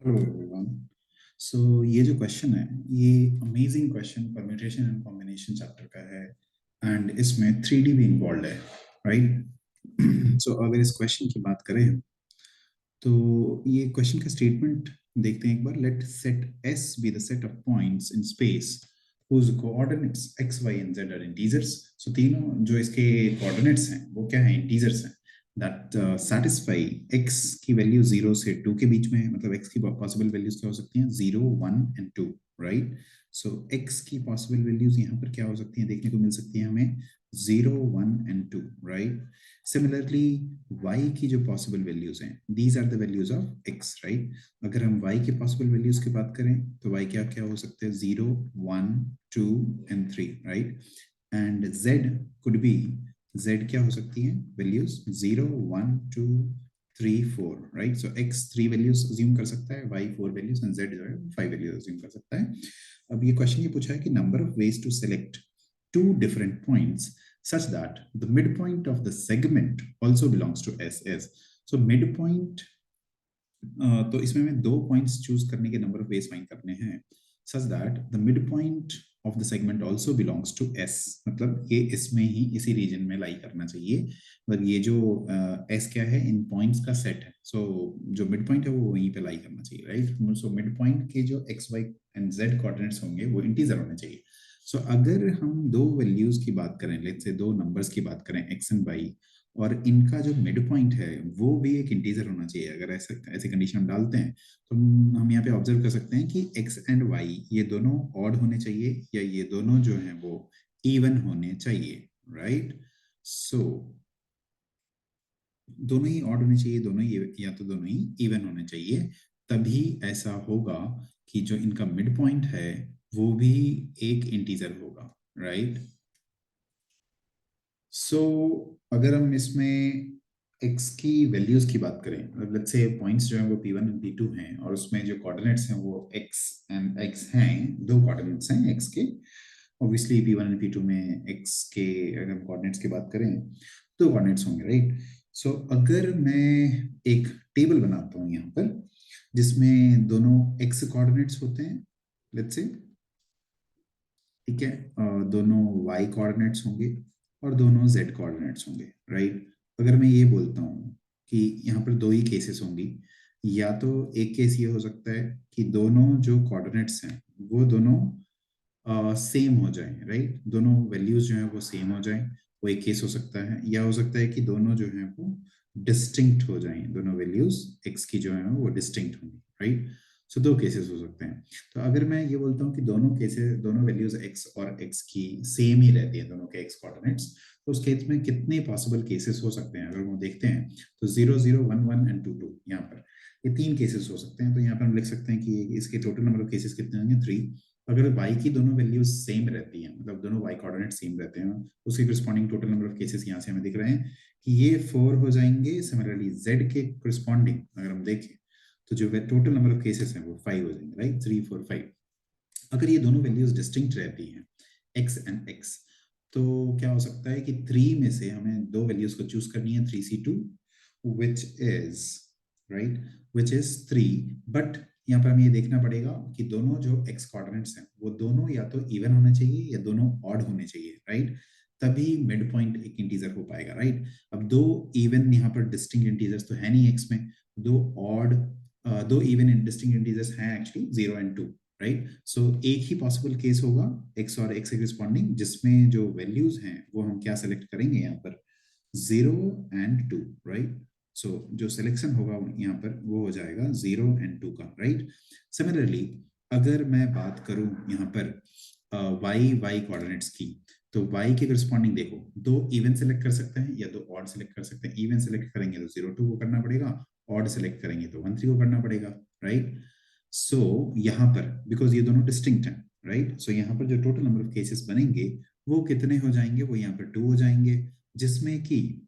Hello everyone. सो ये जो question है, ये amazing question permutation and combination chapter का है। एंड इसमें 3D भी इन्वॉल्व है, राइट? सो अगर इस क्वेश्चन की बात करें तो ये क्वेश्चन का स्टेटमेंट देखते हैं एक बार। Let set S be the set of points in space whose coordinates x, y and z are integers. So तीनों जो इसके coordinates हैं वो क्या हैं? Integers हैं that satisfy x की वैल्यू 0 से 2 के बीच में है। मतलब x की पॉसिबल वैल्यूज क्या हो सकती हैं? 0, 1 एंड 2, राइट? सो x की पॉसिबल वैल्यूज यहाँ पर क्या हो सकती हैं? देखने को मिल सकती है हमें 0, 1 एंड 2, राइट? सिमिलरली y की जो पॉसिबल वैल्यूज हैं, these are the values of x, right? अगर हम y के पॉसिबल वैल्यूज की बात करें तो y क्या क्या हो सकते हैं? 0, 1, 2 and 3, right? And z could be, z क्या हो सकती है वैल्यूज? 0, 1, 2, 3, 4, राइट? सो x 3 वैल्यूज अज्यूम कर सकता है, y 4 वैल्यूज एंड z जो है 5 वैल्यूज अज्यूम कर सकता है। अब ये क्वेश्चन ये पूछा है कि number of ways to select two different points such that the midpoint of the segment also belongs to SS. So midpoint, तो इसमें हमें दो पॉइंट्स चूज करने के नंबर ऑफ वेज फाइंड करने हैं such that the midpoint of the segment also belongs to S. मतलब ये इसमें ही इसी रीजन में लाई करना चाहिए। मतलब ये जो S क्या है? इन पॉइंट्स का सेट है। सो जो मिड पॉइंट है वो वहीं पे लाई करना चाहिए, राइट? सो मिड पॉइंट के जो x, y and z coordinates होंगे वो इंटीजर होने चाहिए। सो अगर हम दो वैल्यूज की बात करें, लेट्स से दो नंबर्स की बात करें x एंड y, और इनका जो मिड पॉइंट है वो भी एक इंटीजर होना चाहिए, अगर ऐसे ऐसे कंडीशन हम डालते हैं तो हम यहाँ पे ऑब्जर्व कर सकते हैं कि x एंड y ये दोनों ऑड होने चाहिए या ये दोनों जो हैं वो इवन होने चाहिए, राइट? सो दोनों ही ऑड होने चाहिए, दोनों ही, या तो दोनों ही इवन होने चाहिए। तभी ऐसा होगा कि जो इनका मिड पॉइंट है वो भी एक इंटीजर होगा, राइट? सो अगर हम इसमें x की वैल्यूज की बात करें, लेट्स से पॉइंट्स जो हैं वो p1 एंड p2 हैं, और उसमें जो कोऑर्डिनेट्स हैं वो x एंड x हैं, दो कोऑर्डिनेट्स हैं x के। ऑब्वियसली p1 एंड p2 में x के अगर हम कोऑर्डिनेट्स की बात करें दो कोऑर्डिनेट्स होंगे, राइट? सो अगर मैं एक टेबल बनाता हूँ यहाँ पर जिसमें दोनों x कोऑर्डिनेट्स होते हैं, लेट्स से, ठीक है, दोनों y कोऑर्डिनेट्स होंगे और दोनों z कोऑर्डिनेट्स होंगे, राइट? अगर मैं ये बोलता हूँ कि यहाँ पर दो ही केसेस होंगी, या तो एक केस ये हो सकता है कि दोनों जो कोऑर्डिनेट्स हैं वो दोनों सेम हो जाएं, राइट? दोनों वैल्यूज जो हैं वो सेम हो जाएं, वो एक केस हो सकता है। या हो सकता है कि दोनों जो हैं वो डिस्टिंक्ट हो जाएं, दोनों वैल्यूज x की जो है वो डिस्टिंक्ट होंगी, राइट? सो दो केसेस हो सकते हैं। तो अगर मैं ये बोलता हूँ कि दोनों केसेस, दोनों वैल्यूज x और x की सेम ही रहती है, दोनों के x कोऑर्डिनेट्स, तो उस केस में कितने पॉसिबल केसेस हो सकते हैं? अगर वो देखते हैं तो 0, 0, 1, 1 एंड 2, 2, यहाँ पर ये तीन केसेस हो सकते हैं। तो यहाँ पर हम लिख सकते हैं कि इसके टोटल नंबर ऑफ केसेस कितने होंगे? 3। अगर y की दोनों वैल्यूज सेम रहती हैं, मतलब दोनों y कोऑर्डिनेट सेम रहते हैं, उसके corresponding total number of cases यहाँ से हमें दिख रहे हैं कि ये 4 हो जाएंगे। सिमिलरली z के करस्पॉन्डिंग अगर हम देखें तो जो टोटल नंबर ऑफ केसेस हैं वो 5 हो जाएंगे, राइट? 3, 4, 5। अगर ये दोनों वैल्यूज डिस्टिंक्ट रहती हैं x एंड x, तो क्या हो सकता है कि 3 में से हमें दो वैल्यूज को चूज करनी है, 3c2 which is, right, which is 3। But यहाँ पर हमें ये देखना पड़ेगा कि दोनों जो x कोऑर्डिनेट्स हैं वो दोनों या तो इवन होने चाहिए या दोनों ऑड होने चाहिए, राइट? तभी मिड पॉइंट एक इंटीजर हो पाएगा, राइट? अब दो इवन यहाँ पर डिस्टिंक्ट इंटीजर्स तो है नहीं x में, दो ऑड, दो इवन डिस्टिंक्ट इंटीजर्स हैं एक्चुअली 0 एंड 2, राइट? सो एक ही पॉसिबल केस होगा x और x के रिस्पॉन्डिंग जिसमें जो वैल्यूज हैं वो हम क्या सेलेक्ट करेंगे यहाँ पर? 0 एंड 2, राइट? सो जो सिलेक्शन होगा यहाँ पर वो हो जाएगा 0 एंड 2 का, राइट? सिमिलरली अगर मैं बात करूं यहाँ पर y कोऑर्डिनेट्स की, तो y के करस्पॉन्डिंग देखो, दो इवन सेलेक्ट कर सकते हैं या दो ऑड सेलेक्ट कर सकते हैं। इवन सेलेक्ट करेंगे तो 0, 2 को करना पड़ेगा, ऑड सेलेक्ट करेंगे तो 1, 3 को करना पड़ेगा, राइट? सो यहाँ पर बिकॉज ये दोनों डिस्टिंक्ट हैं, राइट? सो यहाँ पर जो टोटल नंबर ऑफ केसेस बनेंगे वो कितने हो जाएंगे? वो यहाँ पर 2 हो जाएंगे, जिसमें कि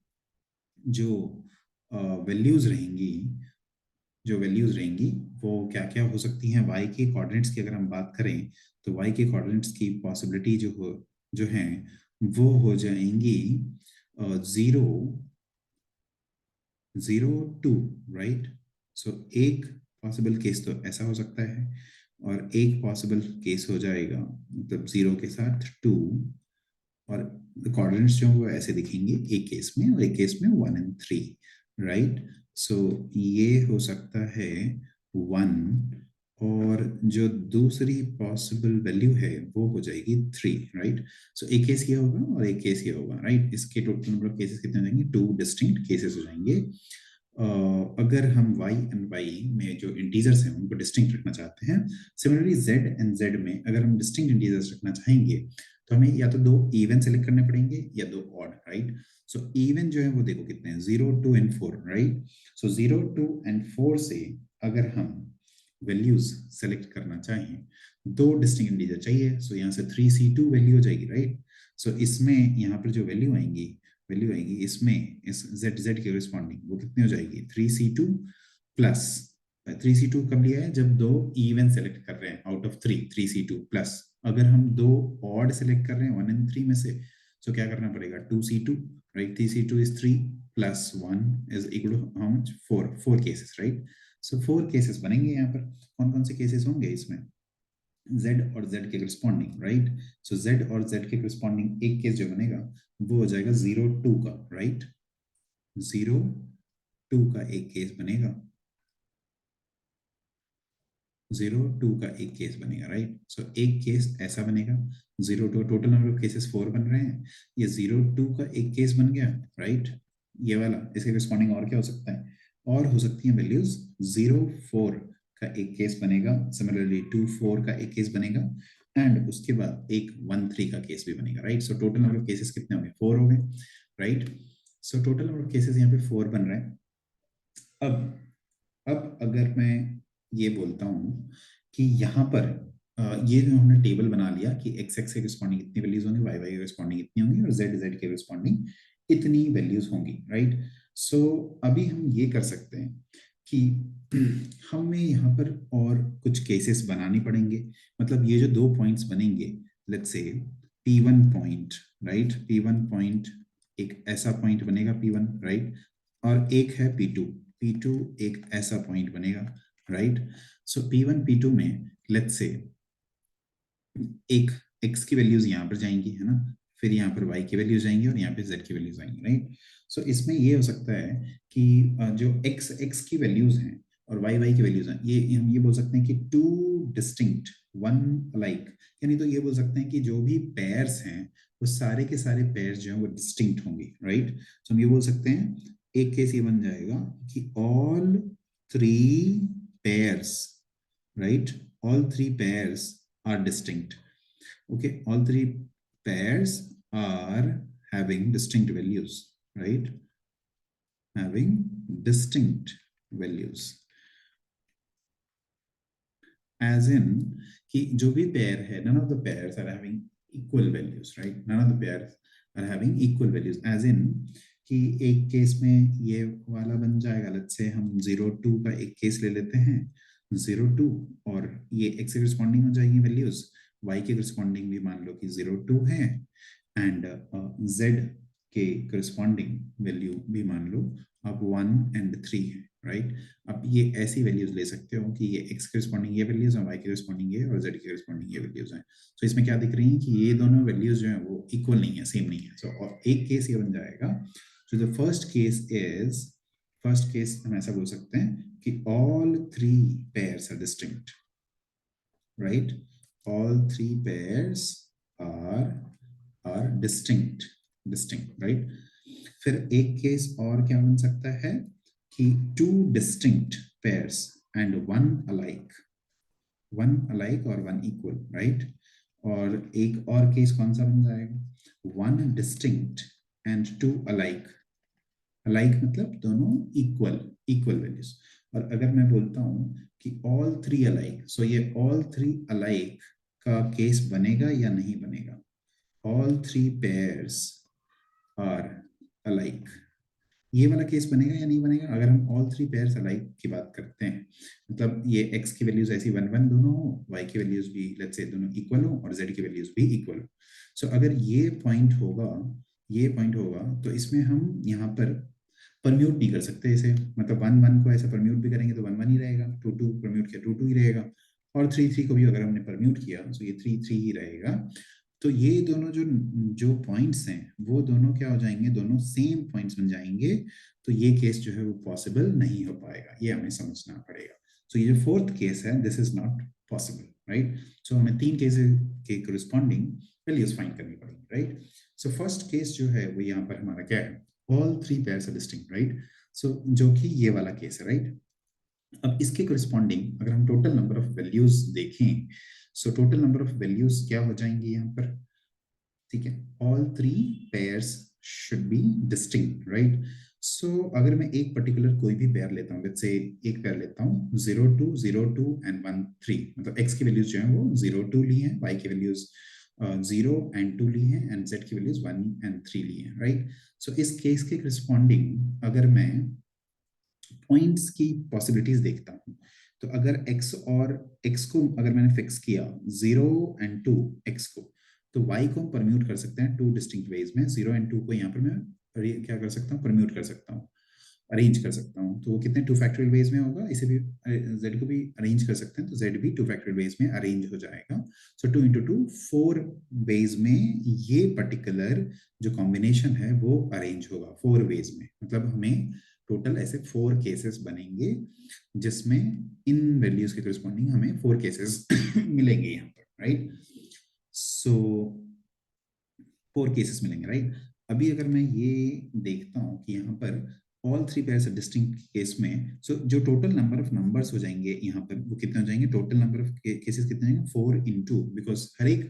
जो वैल्यूज रहेंगी, जो वैल्यूज रहेंगी वो क्या क्या हो सकती हैं? y के कोऑर्डिनेट्स की अगर हम बात करें तो y के कोऑर्डिनेट्स की पॉसिबिलिटी जो है वो हो जाएंगी 0, 0, 2, राइट? सो एक पॉसिबल केस तो ऐसा हो सकता है, और एक पॉसिबल केस हो जाएगा मतलब 0 के साथ 2, और कोऑर्डिनेट्स जो वो ऐसे दिखेंगे एक केस में, और एक केस में 1 and 3, राइट। सो ये हो सकता है 1, और जो दूसरी पॉसिबल वैल्यू है वो हो जाएगी 3, राइट। सो एक केस ये होगा और एक केस ये होगा, राइट। इसके टोटल नंबर ऑफ केसेस कितने हो जाएंगे, 2 डिस्टिंक्ट केसेस हो जाएंगे। अगर हम y एंड y में जो इंटीजर्स हैं उनको डिस्टिंक्ट रखना चाहते हैं, सिमिलरली z एंड z में अगर हम डिस्टिंक्ट इंटीजर्स रखना चाहेंगे तो हमें या तो दो इवन सेलेक्ट करने पड़ेंगे या दो ऑड, राइट। सो इवन जो है वो देखो कितने हैं, 0, 2 एंड 4, राइट। सो 0, 2 एंड 4 से अगर हम वैल्यूज सेलेक्ट करना चाहें, दो डिस्टिंक्ट इंटीजर चाहिए, सो यहाँ से 3c2 वैल्यू हो जाएगी, राइट। सो इसमें यहाँ पर जो वैल्यू आएगी इसमें इस z के रिस्पॉन्डिंग वो कितनी हो जाएगी, 3c2 प्लस 3c2 कब लिया है, जब दो इवन सेलेक्ट कर रहे हैं आउट ऑफ 3c2 प्लस अगर हम दो ऑड सेलेक्ट कर रहे हैं 1 and 3 में से, तो क्या करना पड़ेगा, 2c2, right. 3c2 is 3 plus 1 is equal to how much, 4 cases, right. So 4 cases बनेंगे यहाँ पर। कौन कौन से केसेस होंगे इसमें, z और z के करस्पॉन्डिंग, राइट। सो z और z के करस्पॉन्डिंग एक केस जो बनेगा वो हो जाएगा 0, 2 का, राइट। 0, 2 का एक केस बनेगा, 0, 2 का एक केस बनेगा, राइट। सो एक केस ऐसा बनेगा, 0, 2, टोटल नंबर ऑफ केसेस 4 बन रहे हैं, ये 0, 2 का एक केस बन गया, राइट। ये वाला इसके करस्पॉन्डिंग और क्या हो सकता है, और हो सकती है वैल्यूज, 0, 4 का एक केस बनेगा, सिमिलरली 2, 4 का एक केस बनेगा, एंड उसके बाद एक 1, 3 का केस भी बनेगा, right. So total number of cases कितने हो गए, 4 हो गए, right. So total number of cases यहाँ पे 4 बन रहे हैं। अब अगर मैं ये बोलता हूँ कि यहाँ पर ये जो हमने टेबल बना लिया कि एक्स एक्स के रिस्पॉन्डिंग इतनी वैल्यूज होंगी, वाई वाई के रिस्पॉन्डिंग इतनी होंगी, और जेड जेड के रिस्पॉन्डिंग इतनी वैल्यूज होंगी, राइट। सो अभी हम ये कर सकते हैं कि हमें यहाँ पर और कुछ केसेस बनानी पड़ेंगे। मतलब ये जो दो पॉइंट्स बनेंगे, let's say P1 point, right, P1 point एक ऐसा पॉइंट बनेगा P1, राइट, और एक है P2, P2 एक ऐसा पॉइंट बनेगा, राइट। सो P1 P2 में लेट्स से एक x की वैल्यूज यहाँ पर जाएंगी, है ना, फिर यहाँ पर y की वैल्यूज जाएंगी और यहाँ पे z की वैल्यूज आएंगी, राइट। सो इसमें ये हो सकता है कि जो x की वैल्यूज हैं और y की वैल्यूज हैं, ये हम ये बोल सकते हैं कि 2 डिस्टिंक्ट 1 अलाइक, यानी तो ये बोल सकते हैं कि जो भी पेयर्स हैं वो सारे के सारे पेयर्स जो हैं वो डिस्टिंक्ट होंगे, राइट। सो हम ये बोल सकते हैं, एक केस ये बन जाएगा कि all 3 pairs, right, all 3 pairs are distinct. Okay, all 3 pairs are having distinct values, right, having distinct values, as in कि जो भी पेयर है, none of the pairs are having equal values, right, none of the pairs are having equal values, as in कि एक case में ये वाला बन जाएगा, लेट्स से हम 0, 2 का एक केस ले लेते हैं, 0, 2, और ये x के करस्पॉन्डिंग हो जाएगी वैल्यूज, y के करस्पॉन्डिंग भी मान लो कि 0, 2 है, एंड z के करस्पॉन्डिंग वैल्यू भी मान लो अब 1 and 3 है, राइट। अब ये ऐसी वैल्यूज ले सकते हो कि ये x के करस्पॉन्डिंग ये वैल्यूज है, y के करस्पॉन्डिंग ये, और z के करस्पॉन्डिंग ये वैल्यूज हैं। तो इसमें क्या दिख रही है कि ये दोनों वैल्यूज जो है वो इक्वल नहीं है, सेम नहीं है। सो और एक केस ये बन जाएगा, so the first case is, first case हम ऐसा बोल सकते हैं कि all 3 pairs are distinct, right, all 3 pairs are distinct, right। फिर एक केस और क्या बन सकता है कि 2 distinct pairs and one alike और one equal, right। और एक और केस कौन सा बन जाएगा, 1 distinct and 2 alike, अलाइक मतलब दोनों इक्वल वैल्यूज। और अगर मैं बोलता हूं कि ऑल 3 अलाइक, सो ये ऑल 3 अलाइक का केस बनेगा या नहीं बनेगा, ऑल 3 पेयर्स आर अलाइक, ये वाला केस बनेगा या नहीं बनेगा अगर हम ऑल 3 पेयर्स अलाइक की बात करते हैं। मतलब ये x की वैल्यूज ऐसी 1, 1 दोनों हो, y की वैल्यूज भी लेट्स से दोनों इक्वल हो, और z की वैल्यूज भी इक्वल हो। सो अगर ये पॉइंट होगा तो इसमें हम यहाँ पर परम्यूट नहीं कर सकते इसे, मतलब 1 1 को ऐसा परम्यूट भी करेंगे तो 1 1 ही रहेगा, 2 2 परम्यूट किया 2 2 ही रहेगा, और 3 3 को भी अगर हमने परम्यूट किया तो ये 3 3 ही रहेगा। तो ये दोनों जो जो पॉइंट्स हैं वो दोनों क्या हो जाएंगे, दोनों सेम पॉइंट्स बन जाएंगे। तो ये केस जो है वो पॉसिबल नहीं हो पाएगा, ये हमें समझना पड़ेगा। सो ये जो फोर्थ केस है, this is not possible, right. So हमें 3 केसेस के कोरिस्पॉन्डिंग वैल्यूज फाइंड करनी पड़ेगी, राइट। सो फर्स्ट केस जो है वो यहाँ पर हमारा क्या है, all 3 pairs are distinct, right. So जो कि ये वाला केस है, राइट। अब इसके कोरिस्पॉन्डिंग अगर हम टोटल नंबर ऑफ वैल्यूज देखें, so total number of values क्या हो जाएंगी यहाँ पर, ठीक है, all 3 pairs should be distinct, right. So अगर मैं एक पर्टिकुलर कोई भी पेयर लेता हूँ, लेट्स से एक पेयर लेता हूँ 0 2 0 2 एंड 1 3, मतलब x की वैल्यूज जो है वो 0 2 ली है, y की वैल्यूज 0 एंड 2 ली है, एंड z की वैल्यूज 1 एंड 3 ली है, राइट। सो इस केस के करस्पॉन्डिंग अगर मैं पॉइंट्स की पॉसिबिलिटीज देखता हूँ, तो अगर x और x को अगर मैंने फिक्स किया 0 एंड 2 x को, तो y को हम परम्यूट कर सकते हैं 2 डिस्टिंक्ट वेज में। 0 एंड 2 को यहाँ पर मैं क्या कर सकता हूँ, परम्यूट कर सकता हूँ, अरेंज कर सकता हूँ। तो वो कितने 2 फैक्टोरियल वेज में होगा, इसे भी z को भी अरेंज कर सकते हैं, तो z भी 2 फैक्टोरियल वेज में अरेंज हो जाएगा। सो 2 इंटू 2 4 वेज में ये पर्टिकुलर जो कॉम्बिनेशन है वो अरेंज होगा 4 वेज में, मतलब हमें टोटल ऐसे 4 केसेस बनेंगे जिसमें इन वैल्यूज के करस्पॉन्डिंग हमें 4 केसेस मिलेंगे यहाँ पर, राइट। सो 4 केसेस मिलेंगे, राइट। अभी अगर मैं ये देखता हूँ कि यहाँ पर ऑल 3 पेयर्स डिस्टिंक्ट केस में, सो जो टोटल नंबर ऑफ नंबर्स हो जाएंगे यहाँ पर वो कितने हो जाएंगे, टोटल नंबर ऑफ केसेस कितने हो जाएंगे 4 इंटू, बिकॉज हर एक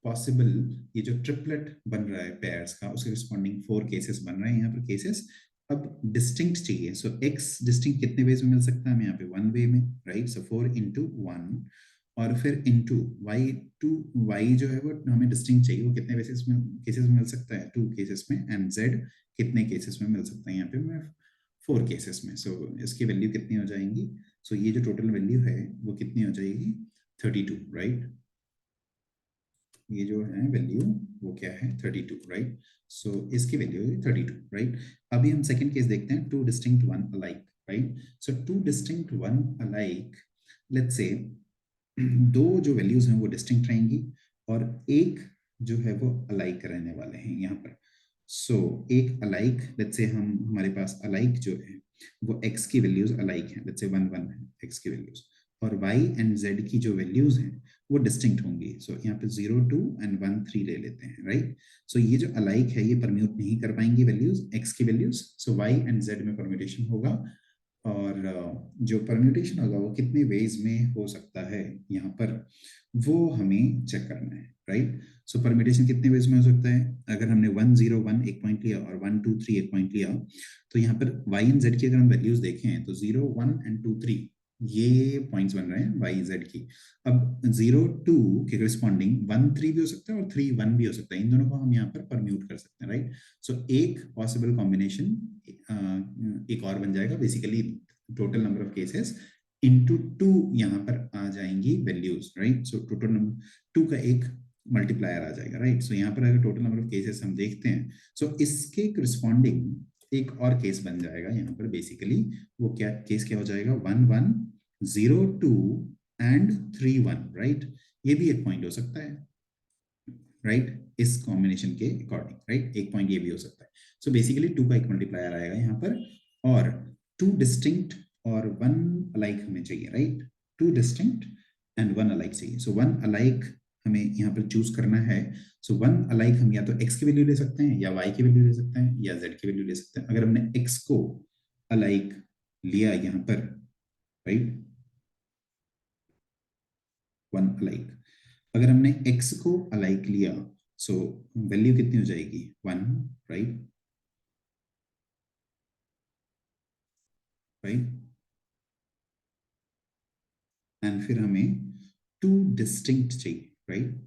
पॉसिबल ये जो ट्रिपलेट बन रहा है पेयर्स का उसके रिस्पॉन्डिंग 4 केसेस बन रहे हैं यहाँ पर केसेस। अब डिस्टिंक्ट चाहिए, सो एक्स डिस्टिंक्ट कितने वेज में मिल सकता है हमें यहाँ पे 1 वे में, राइट। सो 4 इंटू 1, और फिर इनटू वाई, टू वाई जो है वो हमें डिस्टिंक्ट चाहिए, वो कितने केसेस में मिल सकता है 2 केसेस में, एंड जेड कितने केसेस में मिल सकता है यहाँ पे मैं 4 केसेस में। सो इसकी वैल्यू कितनी हो जाएंगी, सो ये जो टोटल वैल्यू है वो कितनी हो जाएगी 32, राइट। ये जो है वैल्यू वो क्या है 32, राइट। सो इसकी वैल्यू है 32, राइट। अभी हम सेकंड केस देखते हैं, 2 distinct 1 alike, right. So 2 distinct 1 alike, let's say दो जो वैल्यूज हैं वो डिस्टिंक्ट रहेंगी और एक जो है वो अलाइक रहने वाले हैं यहाँ पर। सो एक अलाइक, लेट्स से हम हमारे पास अलाइक जो है वो x की वैल्यूज अलाइक हैं, लेट्स से 1 1 है x की वैल्यूज, और y एंड z की जो वैल्यूज हैं वो डिस्टिंक्ट होंगी। सो यहाँ पे 0 2 एंड 1 3 ले लेते हैं, राइट। सो ये जो अलाइक है ये परम्यूट नहीं कर पाएंगी वैल्यूज x की values, so y and z में परम्यूटेशन होगा, और जो परम्यूटेशन होगा वो कितने वेज में हो सकता है यहाँ पर वो हमें चेक करना है, राइट। सो परम्यूटेशन कितने वेज में हो सकता है, अगर हमने 1 0 1 एक पॉइंट लिया और 1 2 3 एक पॉइंट लिया, तो यहाँ पर y एंड z की अगर हम वैल्यूज देखें तो 0 1 एंड 2 3 ये पॉइंट्स बन रहे हैं y z की। अब 0 2 के रिस्पॉन्डिंग 1 3 भी हो सकता है और 3 1 भी हो सकता है, इन दोनों को हम यहाँ पर परम्यूट कर सकते हैं, राइट। सो एक पॉसिबल कॉम्बिनेशन एक और बन जाएगा, basically total number of cases into 2 यहाँ पर आ जाएंगी वैल्यूज, राइट। सो टोटल नंबर 2 का एक मल्टीप्लायर आ जाएगा, राइट। सो यहाँ पर अगर टोटल नंबर ऑफ केसेस हम देखते हैं, सो इसके रिस्पॉन्डिंग एक और केस बन जाएगा यहाँ पर, बेसिकली वो क्या केस क्या हो जाएगा 1 1 0 2 एंड 3 1, राइट। ये भी एक पॉइंट हो सकता है, राइट, इस कॉम्बिनेशन के अकॉर्डिंग, राइट, एक पॉइंट ये भी हो सकता है। सो बेसिकली 2 का एक मल्टीप्लायर आएगा यहाँ पर, और 2 डिस्टिंक्ट और 1 अलाइक हमें चाहिए, राइट। 2 डिस्टिंक्ट एंड 1 अलाइक चाहिए। सो 1 अलाइक हमें यहाँ पर चूज करना है। सो 1 अलाइक हम या तो x की वैल्यू ले सकते हैं, या y की वैल्यू ले सकते हैं, या z की वैल्यू ले सकते हैं। अगर हमने x को अलाइक लिया यहाँ पर, राइट, 1 अलाइक, अगर हमने x को अलाइक लिया, सो वैल्यू कितनी हो जाएगी 1, राइट, राइट। एंड फिर हमें 2 डिस्टिंक्ट चाहिए, राइट।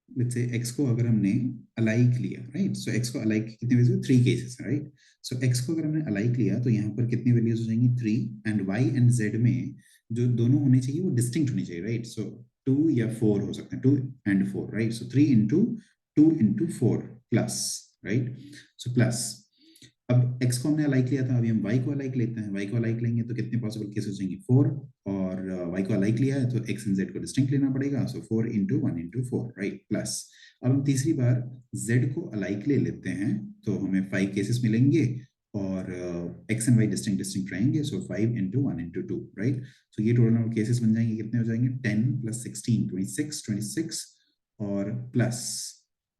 लेट्स से x को अगर हमने अलाइक लिया, राइट, सो x को अलाइक कितने वैल्यूज 3 केसेस, राइट। सो x को अगर हमने अलाइक लिया तो यहाँ पर कितनी वैल्यूज हो जाएंगी 3, एंड y एंड z में जो दोनों होने चाहिए वो डिस्टिंक्ट होनी चाहिए, राइट। सो 2 या 4 हो सकते हैं, 2 and 4, right. So 3 into 2 into 4 plus, right, so plus अब x को हमने अलाइक लिया था, अभी हम y को अलाइक लेते हैं। y को अलाइक लेंगे तो कितने पॉसिबल केस हो जाएंगे? 4, और y को अलाइक लिया है तो x एंड z को डिस्टिंक्ट लेना पड़ेगा, सो 4 इंटू 1 इंटू 4, राइट, प्लस अब हम तीसरी बार z को अलाइक ले लेते हैं तो हमें 5 केसेस मिलेंगे और x and y distinct distinct रहेंगे, सो 5 इंटू 1 इंटू 2, राइट। सो ये टोटल नंबर केसेस बन जाएंगे, कितने हो जाएंगे? 10 प्लस 16 26 और प्लस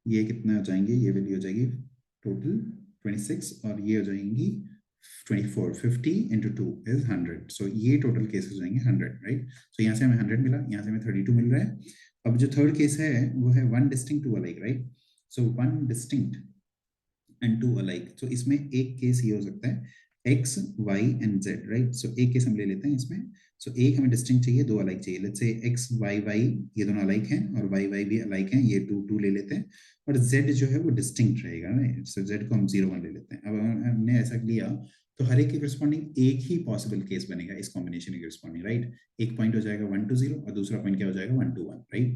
ये कितने हो जाएंगे? ये वैल्यू हो जाएगी टोटल 26 और ये हो जाएंगी 24, 50 इंटू 2 इज 100, सो ये टोटल केसेस हो जाएंगे 100, राइट। सो यहाँ से हमें 100 मिला, यहाँ से हमें 32 मिल रहा है। अब जो थर्ड केस है वो है one distinct two alike, right. So one distinct and two alike, so इसमें एक केस ये हो सकता है x, y and z, right. So एक केस हम ले लेते हैं इसमें। सो एक हमें डिस्टिंक्ट चाहिए, दो अलाइक चाहिए। Let's say x, y, y ये दोनों अलाइक हैं और y, y भी अलाइक हैं, ये 2, 2 ले लेते हैं। और z जो है वो डिस्टिंक्ट रहेगा, राइट। सो z को हम 0, 1 ले लेते हैं। अब हमने ऐसा लिया तो हर एक के करस्पॉन्डिंग एक ही पॉसिबल केस बनेगा इस कॉम्बिनेशन के करस्पॉन्डिंग, राइट। एक पॉइंट हो जाएगा 1 to 0 और दूसरा पॉइंट क्या हो जाएगा? 1 to 1,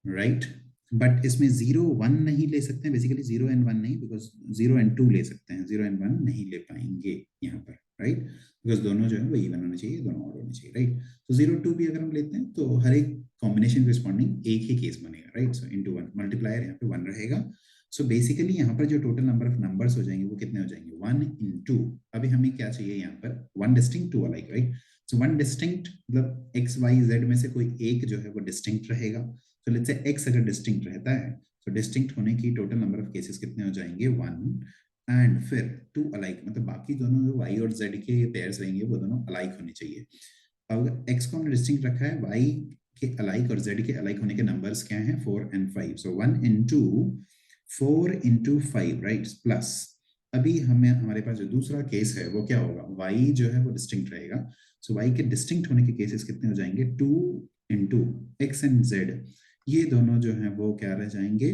राइट। बट इसमें 0, 1 नहीं ले सकते हैं, बेसिकली 0 एंड 1 नहीं, बिकॉज 0 एंड 2 ले सकते हैं, 0 एंड 1 नहीं ले पाएंगे यहाँ पर, राइट। बिकॉज दोनों जो है वो इवन होने चाहिए, दोनों और होने चाहिए, राइट। तो 0, 2 भी अगर हम लेते हैं तो हर एक कॉम्बिनेशन रिस्पॉन्डिंग एक ही केस बनेगा, राइट। सो इंटू 1, मल्टीप्लायर यहाँ पे 1 रहेगा। सो बेसिकली यहाँ पर जो टोटल नंबर ऑफ नंबर्स हो जाएंगे वो कितने हो जाएंगे? 1 इंटू, अभी हमें क्या चाहिए यहाँ पर? 1 डिस्टिंक्ट, 2 अलाइक, राइट। सो 1 डिस्टिंक्ट मतलब x, y, z में से कोई एक जो है वो डिस्टिंक्ट रहेगा। तो लेट्स से x अगर डिस्टिंक्ट रहता है तो डिस्टिंक्ट होने की टोटल नंबर ऑफ केसेस कितने हो जाएंगे? 1 एंड फिर 2 अलाइक, मतलब बाकी दोनों जो y और z के पेयर्स रहेंगे वो दोनों अलाइक होने चाहिए। अब अगर x को हमने डिस्टिंक्ट रखा है, y के अलाइक और z के अलाइक होने के नंबर्स क्या हैं? 4 and 5, so 1 into 4 into 5, right, plus अभी हमें हमारे पास जो दूसरा केस है वो क्या होगा? y जो है वो डिस्टिंक्ट रहेगा। सो y के डिस्टिंक्ट होने के केसेस कितने हो जाएंगे? 2 इंटू x एंड z, ये दोनों जो हैं वो क्या रह जाएंगे?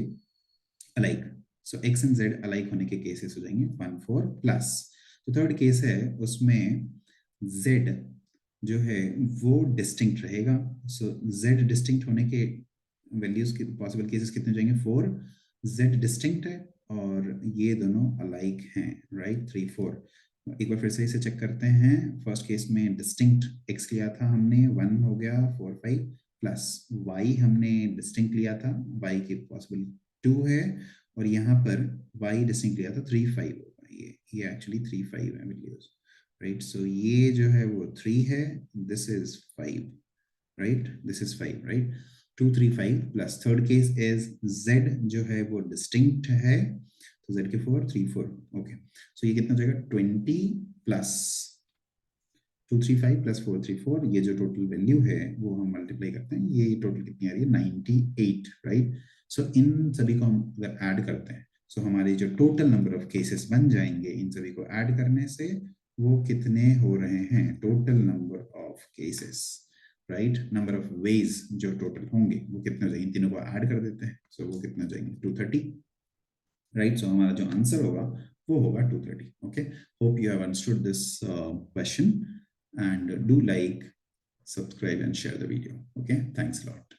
Alike. So x and z alike होने के केसेस हो जाएंगे 1, 4 प्लस। तो थर्ड केस है उसमें z जो है वो डिस्टिंक्ट रहेगा। सो z डिस्टिंक्ट होने के वैल्यूज के पॉसिबल केसेस कितने हो जाएंगे? 4, z डिस्टिंक्ट है और ये दोनों अलाइक हैं, राइट, 3, 4। एक बार फिर से इसे चेक करते हैं। फर्स्ट केस में डिस्टिंक्ट x लिया था हमने, 1 हो गया, 4, 5 प्लस y हमने डिस्टिंक्ट लिया था, y की पॉसिबल 2 है, और यहाँ पर y डिस्टिंक्ट लिया था 3, 5 होगा। ये एक्चुअली 3, 5 है वैल्यूज, राइट। सो ये जो है वो 3 है, this is 5, right, this is 5, right. 2, 3, 5 plus third case is z जो है वो डिस्टिंक्ट है, तो z के 4, 3, 4, ओके। सो ये कितना हो जाएगा? 20 प्लस 2, 3, 5 प्लस 4, 3, 4, ये जो टोटल वैल्यू है वो हम मल्टीप्लाई करते हैं, ये टोटल कितनी आ रही है? 98, राइट। सो इन सभी को हम अगर ऐड करते हैं सो हमारे जो टोटल नंबर ऑफ केसेस बन जाएंगे इन सभी को ऐड करने से, वो कितने हो रहे हैं? Total number of cases, right, number of veg जो टोटल होंगे वो कितने हो जाएंगे? इन तीनों को ऐड कर देते हैं, सो वो कितने हो जाएंगे? 230, राइट। सो हमारा जो आंसर होगा वो होगा 230, okay. Hope you have understood this question and do like, subscribe and share the video. Okay, thanks a lot.